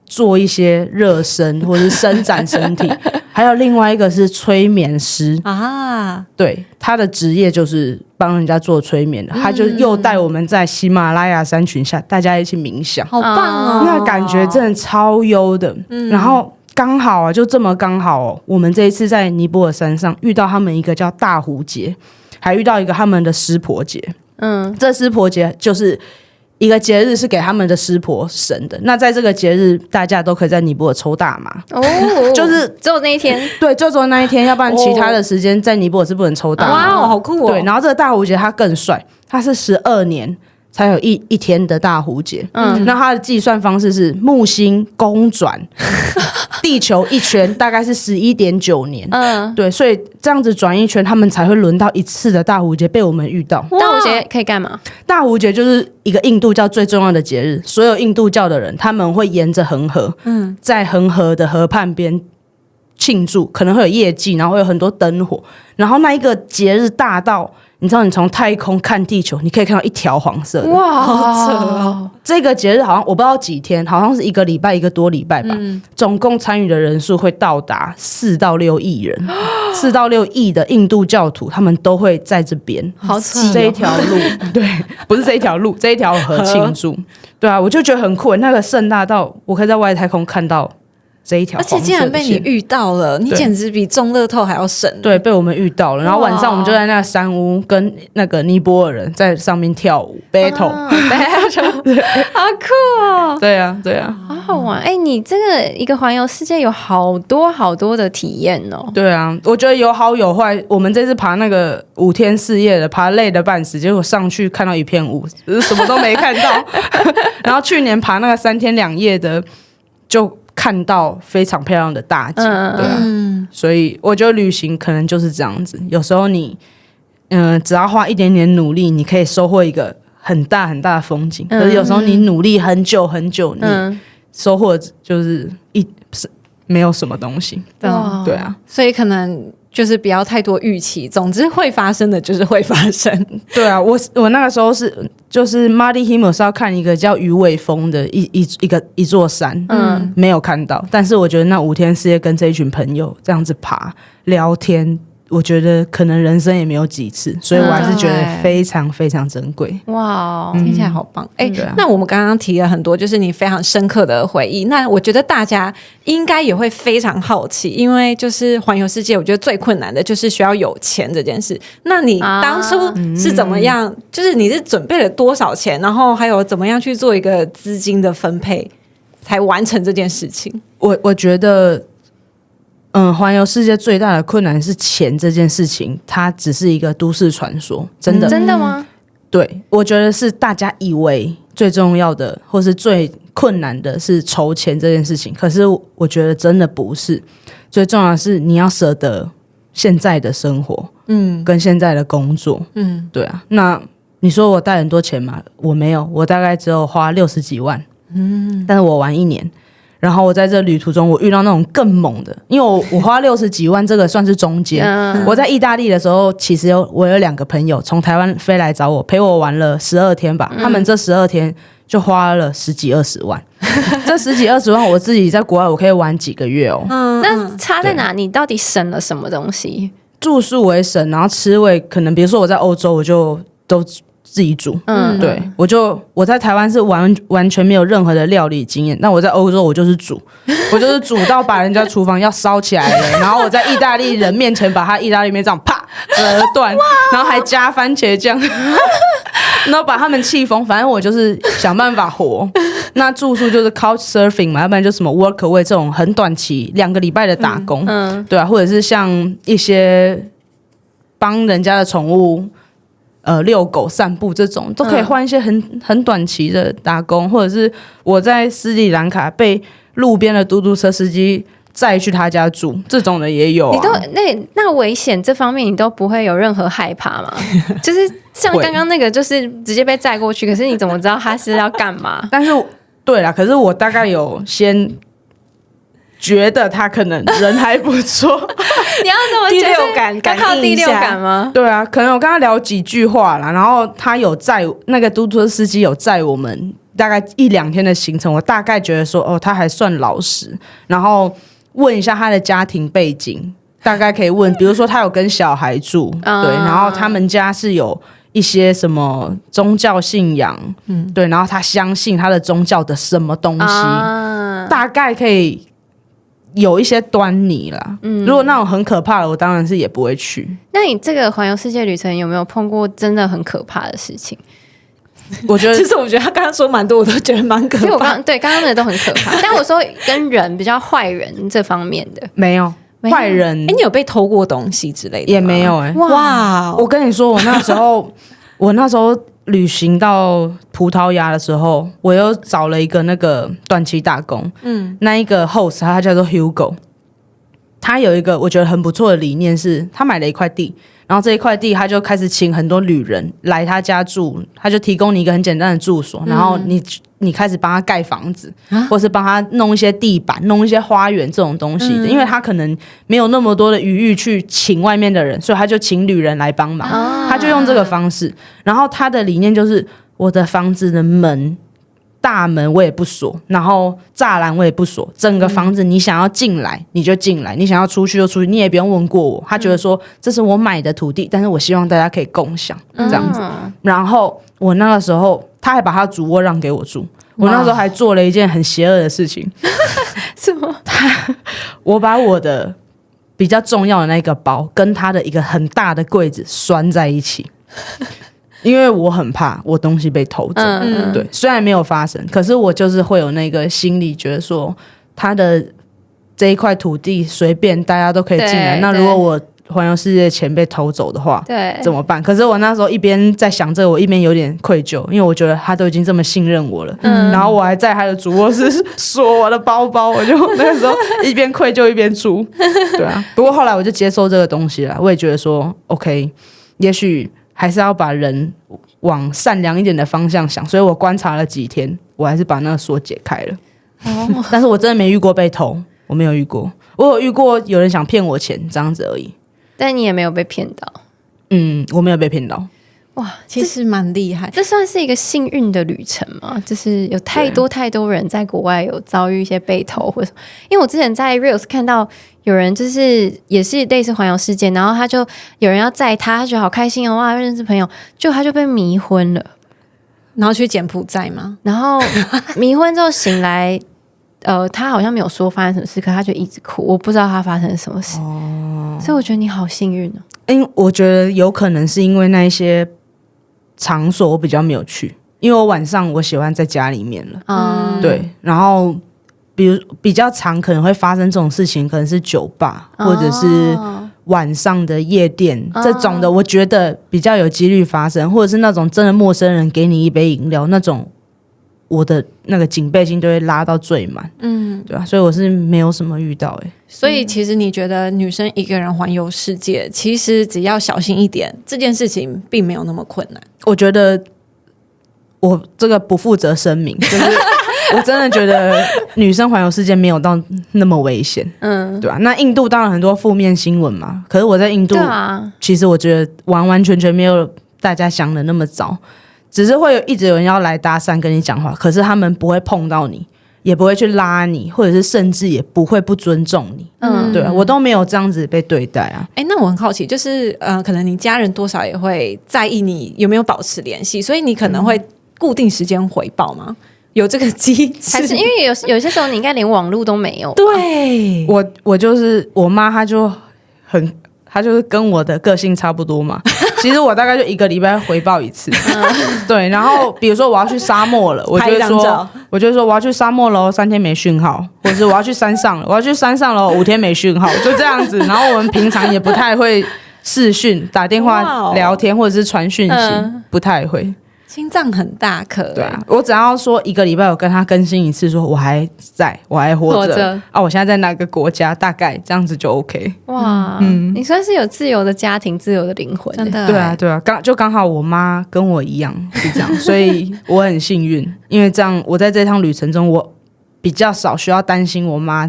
做一些热身或是伸展身体，还有另外一个是催眠师啊，对，他的职业就是帮人家做催眠的，他就又带我们在喜马拉雅山群下大家一起冥想，好棒哦，那感觉真的超优的。然后刚好啊，就这么刚好我们这一次在尼泊尔山上遇到他们一个叫大壶节，还遇到一个他们的湿婆节。这湿婆节就是一个节日，是给他们的湿婆神的。那在这个节日，大家都可以在尼泊尔抽大麻，就是只有那一天，对，就只有那一天，要不然其他的时间在尼泊尔是不能抽大麻。哇，好酷哦！对，然后这个大壶节它更帅，它是12年才有一天的大壶节。那它的计算方式是木星公转地球一圈，大概是11.9年。对，所以这样子转一圈，他们才会轮到一次的大壶节被我们遇到。大壶节可以干嘛？大壶节就是一个印度教最重要的节日，所有印度教的人他们会沿着恒河，在恒河的河畔边庆祝，可能会有夜祭，然后会有很多灯火，然后那一个节日大到你知道，你从太空看地球，你可以看到一条黄色的。哇，好扯哦！这个节日好像我不知道几天，好像是1个礼拜1个多礼拜吧。总共参与的人数会到达4到6亿人，4到6亿的印度教徒，他们都会在这边，好扯这一条路，对，不是这一条路，这一条河庆祝。对啊，我就觉得很酷，那个盛大到我可以在外太空看到这一条黄色的线，而且竟然被你遇到了，你简直比中乐透还要省。对，被我们遇到了。然后晚上我们就在那个山屋跟那个尼泊尔人在上面跳舞 battle， 好酷哦！对啊，对啊，好好玩。你这个一个环游世界有好多好多的体验哦。对啊，我觉得有好有坏。我们这次爬那个5天4夜的，爬累的半死，结果上去看到一片雾，什么都没看到。然后去年爬那个3天2夜的，就看到非常漂亮的大景。对啊，所以我觉得旅行可能就是这样子，有时候你只要花一点点努力，你可以收获一个很大很大的风景。可是有时候你努力很久很久，你收获就是没有什么东西。对啊，所以可能就是不要太多预期，总之会发生的就是会发生。对啊，我那个时候就是 Marty Himmel 是要看一个叫鱼尾峰的一座山，没有看到，但是我觉得那5天4夜跟这一群朋友这样子爬聊天，我觉得可能人生也没有几次，所以我还是觉得非常非常珍贵。哇，听起来好棒！那我们刚刚提了很多，就是你非常深刻的回忆。那我觉得大家应该也会非常好奇，因为就是环游世界，我觉得最困难的就是需要有钱这件事。那你当初是怎么样？就是你是准备了多少钱，然后还有怎么样去做一个资金的分配，才完成这件事情？我觉得。环游世界最大的困难是钱这件事情，它只是一个都市传说，真的。真的吗？对，我觉得是大家以为最重要的，或是最困难的是筹钱这件事情。可是我觉得真的不是，最重要的是你要舍得现在的生活，跟现在的工作，对啊。那你说我带很多钱吗？我没有，我大概只有花60几万，但是我玩1年。然后我在这旅途中，我遇到那种更猛的，因为我花60几万，这个算是中间。我在意大利的时候，其实我有2个朋友从台湾飞来找我，陪我玩了12天吧。他们这12天就花了10几20万，这10几20万我自己在国外我可以玩几个月哦。那差在哪？你到底省了什么东西？住宿我也省，然后吃我也可能，比如说我在欧洲，我就都自己煮，对，我在台湾是完全没有任何的料理经验，那我在欧洲我就是煮到把人家厨房要烧起来了，然后我在意大利人面前把他意大利面这样啪折断，然后还加番茄酱，然后把他们气疯，反正我就是想办法活。那住宿就是 couch surfing 嘛，要不然就什么 workaway 这种很短期2个礼拜的打工，对啊，或者是像一些帮人家的宠物。遛狗散步这种都可以换一些很短期的打工，或者是我在斯里兰卡被路边的嘟嘟车司机载去他家住，这种的也有、啊。你都那危险这方面你都不会有任何害怕吗？就是像刚刚那个，就是直接被载过去，可是你怎么知道他是要干嘛？但是对啦，可是我大概有先觉得他可能人还不错。你要怎么第六感要靠第六感吗？对啊，可能我跟他聊几句话啦，然后他有载那个嘟嘟车司机有载我们大概1-2天的行程，我大概觉得说哦，他还算老实，然后问一下他的家庭背景，大概可以问，比如说他有跟小孩住，对，然后他们家是有一些什么宗教信仰，对，然后他相信他的宗教的什么东西，大概可以有一些端倪啦。如果那种很可怕的，我当然是也不会去。那你这个环游世界旅程有没有碰过真的很可怕的事情？我觉得，其实我觉得他刚刚说蛮多，我都觉得蛮可怕。其实我刚刚那个都很可怕，但我说跟人比较坏人这方面的没有坏人。你有被偷过东西之类的吗？也没有哇！我跟你说，我那时候旅行到葡萄牙的时候，我又找了一个那个短期打工，那一个 host 他叫做 Hugo， 他有一个我觉得很不错的理念是，他买了一块地，然后这一块地他就开始请很多旅人来他家住，他就提供你一个很简单的住所，然后你开始帮他盖房子，或是帮他弄一些地板、弄一些花园这种东西的，因为他可能没有那么多的余裕去请外面的人，所以他就请旅人来帮忙，他就用这个方式。然后他的理念就是，我的房子的门。大门我也不锁，然后栅栏我也不锁，整个房子你想要进来你就进来，你想要出去就出去，你也不用问过我。他觉得说这是我买的土地，但是我希望大家可以共享这样子。然后我那个时候他还把他主卧让给我住，我那时候还做了一件很邪恶的事情。什么？我把我的比较重要的那个包跟他的一个很大的柜子拴在一起。因为我很怕我东西被偷走，对，虽然没有发生，可是我就是会有那个心理觉得说，他的这一块土地随便大家都可以进来，那如果我环游世界的钱被偷走的话，对，怎么办？可是我那时候一边在想这个，我一边有点愧疚，因为我觉得他都已经这么信任我了，然后我还在他的主卧室锁我的包包，我就那个时候一边愧疚一边出，对啊。不过后来我就接受这个东西了，我也觉得说 ，OK， 也许。还是要把人往善良一点的方向想，所以我观察了几天，我还是把那个锁解开了。但是我真的没遇过被偷，我没有遇过，我有遇过有人想骗我钱这样子而已。但你也没有被骗到。我没有被骗到。哇，其实蛮厉害。这算是一个幸运的旅程吗？就是有太多人在国外有遭遇一些被偷，或者因为我之前在 Reels 看到有人就是也是类似环游世界，然后他就有人要载他，他觉得好开心哦，哇，认识朋友，就他就被迷昏了，然后去柬埔寨吗？然后迷昏之后醒来，他好像没有说发生什么事，可他就一直哭，我不知道他发生了什么事。所以我觉得你好幸运哦。我觉得有可能是因为那一些场所我比较没有去，因为我晚上我喜欢在家里面了。对，然后比如比较常可能会发生这种事情，可能是酒吧或者是晚上的夜店这种的，我觉得比较有几率发生，或者是那种真的陌生人给你一杯饮料那种，我的那个警备心就会拉到最满。对吧？所以我是没有什么遇到。所以其实你觉得女生一个人环游世界，其实只要小心一点，这件事情并没有那么困难。我觉得我这个不负责声明，就是我真的觉得女生环游世界没有到那么危险。对吧？那印度当然很多负面新闻嘛，可是我在印度，其实我觉得完完全全没有大家想的那么糟，只是会一直有人要来搭讪跟你讲话，可是他们不会碰到你，也不会去拉你，或者是甚至也不会不尊重你。对啊，我都没有这样子被对待啊。那我很好奇，就是可能你家人多少也会在意你有没有保持联系，所以你可能会固定时间回报吗？有这个机制？还是因为有些时候你应该连网络都没有？对，我就是我妈，她就是跟我的个性差不多嘛。其实我大概就1个礼拜回报一次。对，然后比如说我要去沙漠了，我就说我要去沙漠了，3天没讯号，或者是我要去山上了，我要去山上了，5天没讯号，就这样子。然后我们平常也不太会视讯、打电话聊天或者是传讯息，不太会。心脏很大颗。对啊，我只要说1个礼拜我跟他更新一次，说我还在，我还活着啊，我现在在哪个国家，大概这样子就 OK。哇，你算是有自由的家庭，自由的灵魂。真的。对啊，刚好我妈跟我一样是这样，所以我很幸运，因为这样我在这趟旅程中我比较少需要担心我妈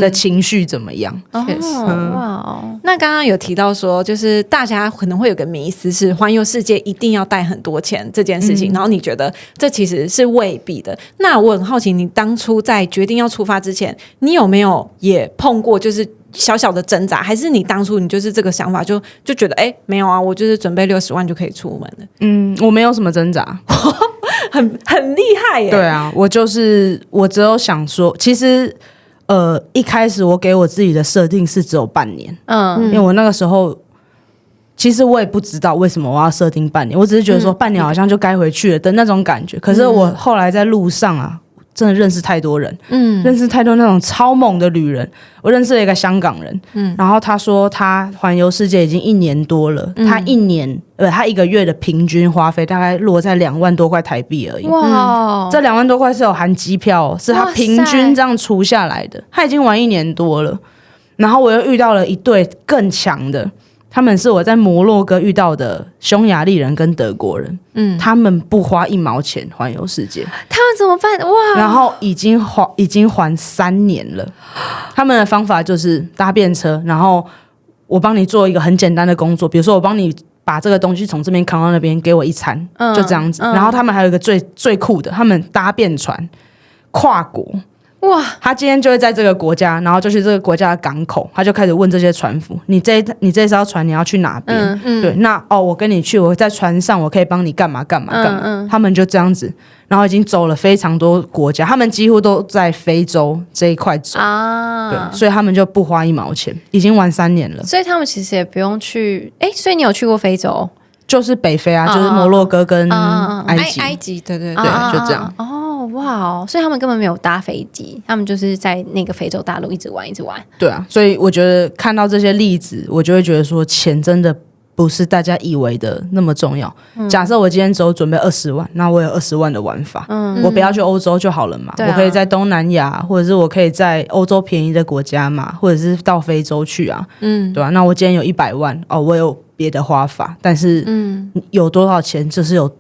的情绪怎么样。确实。哇，那刚刚有提到说，就是大家可能会有个迷思是环游世界一定要带很多钱这件事情，然后你觉得这其实是未必的。那我很好奇，你当初在决定要出发之前，你有没有也碰过就是小小的挣扎，还是你当初你就是这个想法就觉得没有啊，我就是准备60万就可以出门了？我没有什么挣扎。很厉害耶。对啊，我只有想说，其实一开始我给我自己的设定是只有半年。因为我那个时候其实我也不知道为什么我要设定半年，我只是觉得说半年好像就该回去了的那种感觉。可是我后来在路上啊，真的认识太多人，认识太多那种超猛的旅人。我认识了一个香港人，然后他说他环游世界已经1年多了，他1个月的平均花费大概落在2万多块台币而已。哇，这2万多块是有含机票，是他平均这样除下来的。他已经玩1年多了，然后我又遇到了一对更强的。他们是我在摩洛哥遇到的匈牙利人跟德国人，他们不花1毛钱环游世界，他们怎么办？哇！然后已经还3年了。他们的方法就是搭便车，然后我帮你做一个很简单的工作，比如说我帮你把这个东西从这边扛到那边，给我1餐，就这样子。然后他们还有一个最酷的，他们搭便船跨国。哇！他今天就会在这个国家，然后就去这个国家的港口，他就开始问这些船夫：你这艘船你要去哪边？对，那我跟你去，我在船上我可以帮你干嘛干嘛干嘛。他们就这样子，然后已经走了非常多国家，他们几乎都在非洲这一块走啊。对，所以他们就不花1毛钱，已经玩3年了。所以他们其实也不用去。所以你有去过非洲？就是北非啊，就是摩洛哥跟埃及，对，就这样。哇，所以他们根本没有搭飞机，他们就是在那个非洲大陆一直玩。对啊，所以我觉得看到这些例子，我就会觉得说，钱真的不是大家以为的那么重要。假设我今天只有准备20万，那我有20万的玩法，我不要去欧洲就好了嘛。我可以在东南亚，或者是我可以在欧洲便宜的国家嘛，或者是到非洲去啊。对吧？那我今天有100万，我有别的花法，但是有多少钱就是有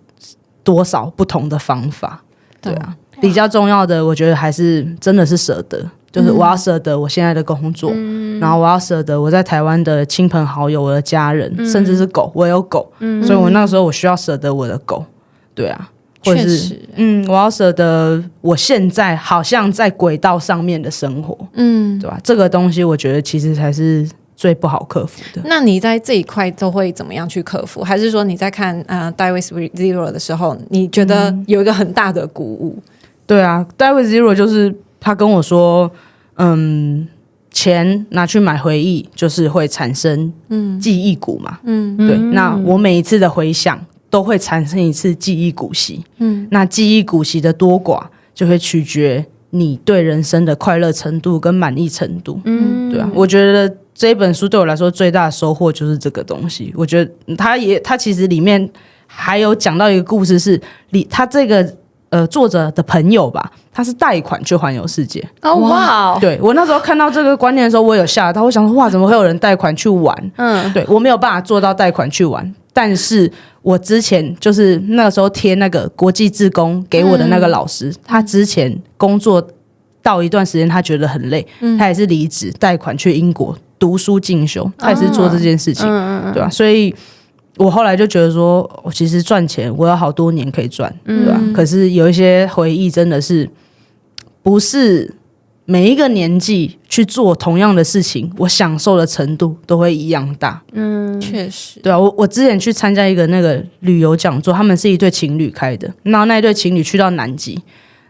多少不同的方法。对啊，比较重要的我觉得还是真的是舍得。就是我要舍得我现在的工作，然后我要舍得我在台湾的亲朋好友、我的家人，甚至是狗，我有狗，所以我那个时候我需要舍得我的狗，对啊，或者是我要舍得我现在好像在轨道上面的生活，对吧？这个东西我觉得其实才是最不好克服的。那你在这一块都会怎么样去克服？还是说你在看Die with Zero 的时候，你觉得有一个很大的鼓舞？对啊，Die with Zero 就是他跟我说，钱拿去买回忆，就是会产生记忆股嘛。对。那我每一次的回想都会产生一次记忆股息。那记忆股息的多寡就会取决你对人生的快乐程度跟满意程度。对啊，我觉得这一本书对我来说最大的收获就是这个东西。我觉得它其实里面还有讲到一个故事是，他这个作者的朋友吧，他是贷款去环游世界。哦哇！对，我那时候看到这个观念的时候，我有吓到，我想说哇，怎么会有人贷款去玩？对，我没有办法做到贷款去玩，但是我之前就是那个时候贴那个国际志工给我的那个老师，他之前工作到一段时间，他觉得很累，他也是离职贷款去英国读书进修，他也是做这件事情，对吧？所以我后来就觉得说，我其实赚钱我有好多年可以赚，对吧？可是有一些回忆真的是不是每一个年纪去做同样的事情，我享受的程度都会一样大。确实，对啊，我之前去参加一个那个旅游讲座，他们是一对情侣开的，然后那一对情侣去到南极。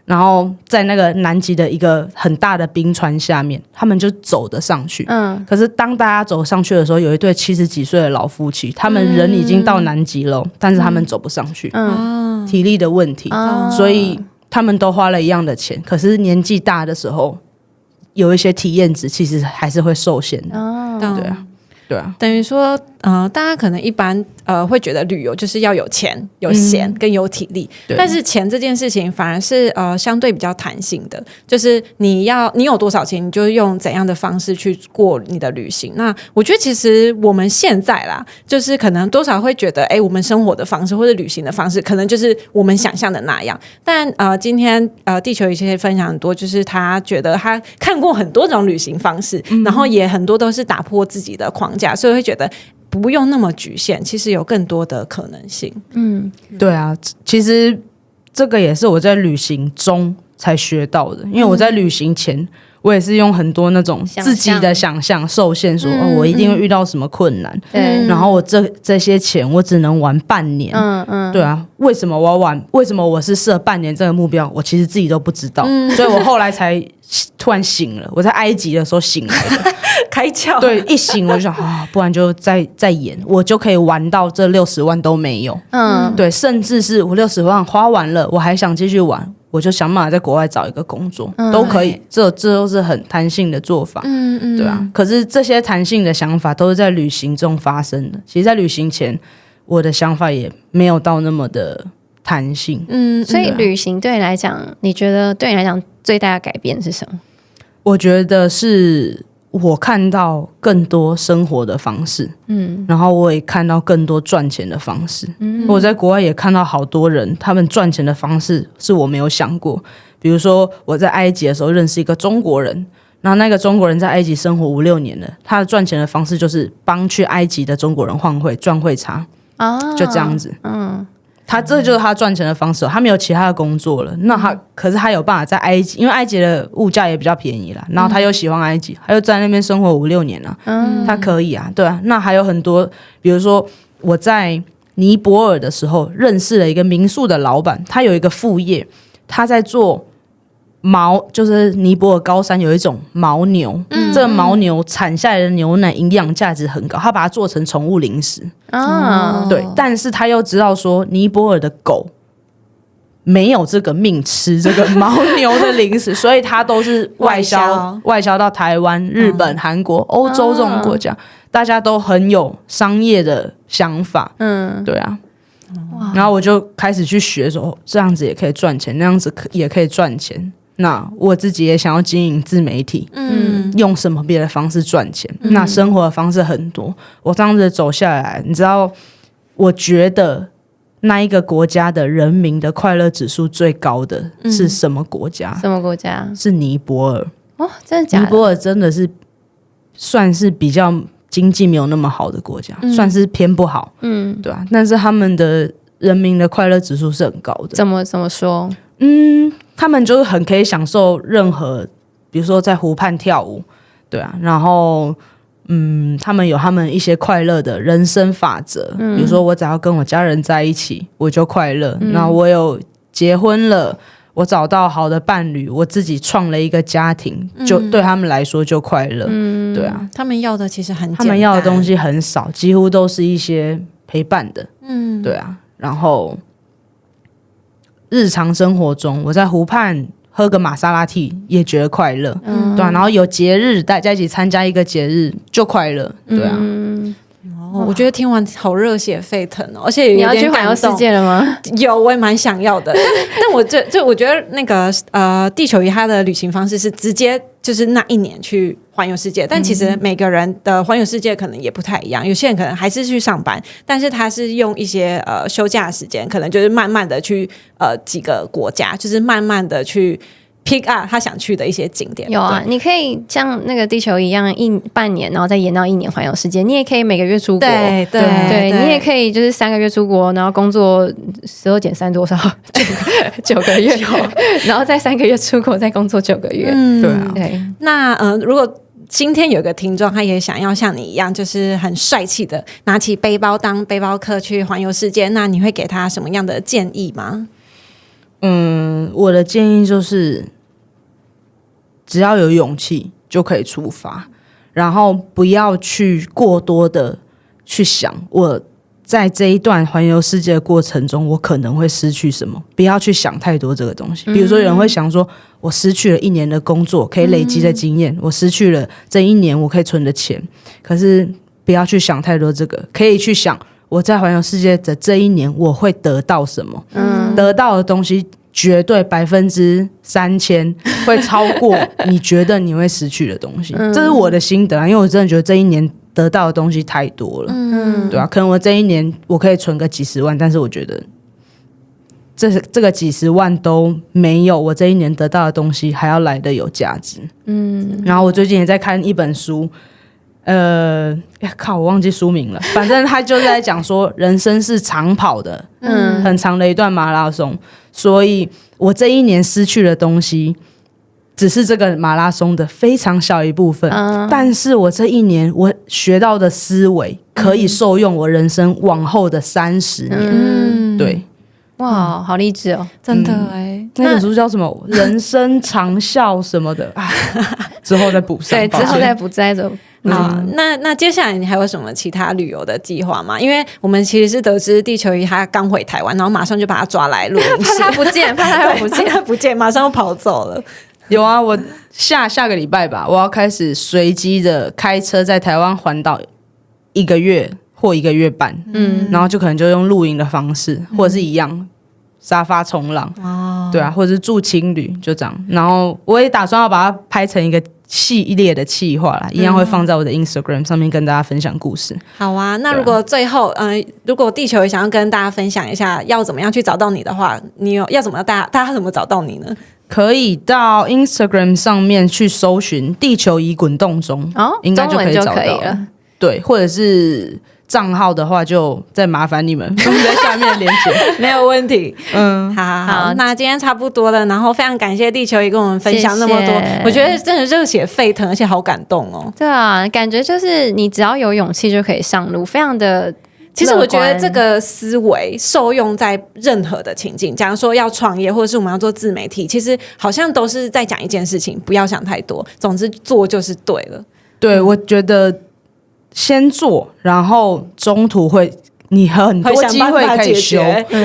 然后在那个南极的一个很大的冰川下面，他们就走得上去。可是当大家走上去的时候，有一对70几岁的老夫妻，他们人已经到南极了，但是他们走不上去，体力的问题，所以他们都花了一样的钱。可是年纪大的时候，有一些体验值其实还是会受限的。对啊，对啊，等于说，大家可能一般会觉得旅游就是要有钱、有闲跟有体力，但是钱这件事情反而是相对比较弹性的，就是你有多少钱，你就用怎样的方式去过你的旅行。那我觉得其实我们现在啦，就是可能多少会觉得，我们生活的方式或者旅行的方式，可能就是我们想象的那样。但今天地球有些分享很多，就是他觉得他看过很多种旅行方式，然后也很多都是打破自己的框架，所以会觉得不用那么局限，其实有更多的可能性。对啊，其实这个也是我在旅行中才学到的，因为我在旅行前，我也是用很多那种自己的想象受限说，我一定会遇到什么困难，然后我这些钱我只能玩半年，对啊，为什么我要玩？为什么我是设半年这个目标？我其实自己都不知道，所以我后来才突然醒了。我在埃及的时候醒来的。开窍，对，一醒我就想不然就再演，我就可以玩到这60万都没有。对，甚至是我60万花完了，我还想继续玩，我就想办法在国外找一个工作，都可以。这都是很弹性的做法。对啊。可是这些弹性的想法都是在旅行中发生的。其实，在旅行前，我的想法也没有到那么的弹性。所以旅行对你来讲，你觉得对你来讲最大的改变是什么？我觉得是我看到更多生活的方式，然后我也看到更多赚钱的方式。我在国外也看到好多人，他们赚钱的方式是我没有想过。比如说我在埃及的时候认识一个中国人，然后那个中国人在埃及生活5、6年了，他的赚钱的方式就是帮去埃及的中国人换汇赚汇差，就这样子。这就是他赚钱的方式，他没有其他的工作了。可是他有办法在埃及，因为埃及的物价也比较便宜啦，然后他又喜欢埃及，他又在那边生活5、6年了，他可以啊，对啊。那还有很多，比如说我在尼泊尔的时候认识了一个民宿的老板，他有一个副业，他在做就是尼泊尔高山有一种牦牛，这个牦牛产下来的牛奶营养价值很高，他把它做成宠物零食。对，但是他又知道说尼泊尔的狗没有这个命吃这个牦牛的零食，所以他都是外销到台湾、日本、韩国、欧洲这种国家，大家都很有商业的想法。对啊。然后我就开始去学说，这样子也可以赚钱，那样子也可以赚钱。那我自己也想要经营自媒体，用什么别的方式赚钱？那生活的方式很多。我这样子走下来，你知道，我觉得那一个国家的人民的快乐指数最高的是什么国家？什么国家？是尼泊尔。哦，真的假的？尼泊尔真的是算是比较经济没有那么好的国家，算是偏不好，对啊，但是他们的人民的快乐指数是很高的。怎么说？他们就是很可以享受任何，比如说在湖畔跳舞，对啊，然后他们有他们一些快乐的人生法则，比如说我只要跟我家人在一起，我就快乐。然后我有结婚了，我找到好的伴侣，我自己创了一个家庭，就对他们来说就快乐。对啊，他们要的其实很简单，他们要的东西很少，几乎都是一些陪伴的。对啊，然后日常生活中，我在湖畔喝个玛莎拉蒂也觉得快乐，对啊，然后有节日，大家一起参加一个节日就快乐，对啊。我觉得听完好热血沸腾哦，而且你要去环游世界了吗？有，我也蛮想要的。但我觉得那个地球仪它的旅行方式是直接就是那一年去环游世界，但其实每个人的环游世界可能也不太一样，有些人可能还是去上班，但是他是用一些休假的时间，可能就是慢慢的去几个国家，就是慢慢的去pick up 他想去的一些景点。有啊，你可以像那个地球一样半年，然后再延到1年环游世界。你也可以每个月出国，对，你也可以就是3个月出国，然后工作12减3多少9个月，然后再3个月出国，再工作9个月。对啊，对。那如果今天有个听众，他也想要像你一样，就是很帅气的拿起背包当背包客去环游世界，那你会给他什么样的建议吗？我的建议就是只要有勇气就可以出发，然后不要去过多的去想我在这一段环游世界的过程中我可能会失去什么，不要去想太多这个东西。比如说有人会想说我失去了1年的工作可以累积的经验，我失去了这1年我可以存的钱，可是不要去想太多这个，可以去想我在环游世界的这1年我会得到什么，得到的东西绝对3000%会超过你觉得你会失去的东西，这是我的心得啊，因为我真的觉得这1年得到的东西太多了，对啊，可能我这1年我可以存个几十万，但是我觉得这个几十万都没有我这1年得到的东西还要来的有价值。然后我最近也在看一本书，我忘记书名了，反正他就是在讲说人生是长跑的，很长的一段马拉松，所以我这1年失去的东西只是这个马拉松的非常小一部分，但是我这1年我学到的思维可以受用我人生往后的30年。对，哇，好励志哦，真的那本书叫什么？人生长效什么的啊？之后再补上。对，之后再补在这。好，那接下来你还有什么其他旅游的计划吗？因为我们其实是得知地球仪他刚回台湾，然后马上就把他抓来录音室，怕他不见，怕他不见，马上又跑走了。有啊，我下个礼拜吧，我要开始随机的开车在台湾环岛1个月或1个月半，然后就可能就用露营的方式，或者是一样沙发冲浪，对啊，或者是住青旅，就这样。然后我也打算要把它拍成一个系列的企划啦，一样会放在我的 Instagram 上面跟大家分享故事。好啊，那如果最后如果地球也想要跟大家分享一下要怎么样去找到你的话，你要怎么大家怎么找到你呢？可以到 Instagram 上面去搜寻地球仪滚动中，应该就可以找到了。对，或者是账号的话就再麻烦你们放在下面的连结。没有问题。好，那今天差不多了，然后非常感谢地球仪跟我们分享那么多，谢谢，我觉得真的热血沸腾，而且好感动哦。对啊，感觉就是你只要有勇气就可以上路，非常的。其实我觉得这个思维受用在任何的情境，假如说要创业，或者是我们要做自媒体，其实好像都是在讲一件事情，不要想太多，总之做就是对了。对，我觉得先做，然后中途你很多机会可以修。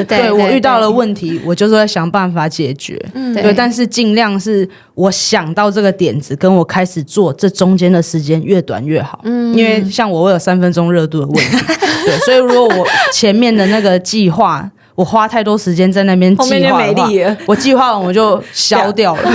对，我遇到了问题，我就是会想办法解决。对，但是尽量是我想到这个点子，跟我开始做，这中间的时间越短越好。因为像我有3分钟热度的问题，对，所以如果我前面的那个计划，我花太多时间在那边计划的话，我计划完我就消掉了。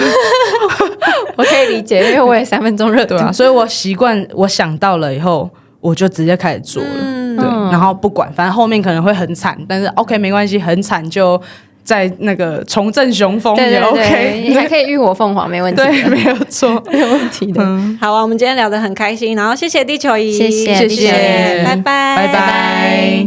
我可以理解，因为我也3分钟热度啊，所以我习惯我想到了以后，我就直接开始做了。对，然后不管，反正后面可能会很惨，但是 OK 没关系，很惨就再那个重振雄风也对对 OK，对，你还可以浴火凤凰，没问题的，对，没有错，没有问题的。好啊，我们今天聊得很开心，然后谢谢地球仪，谢谢谢谢拜拜，拜拜。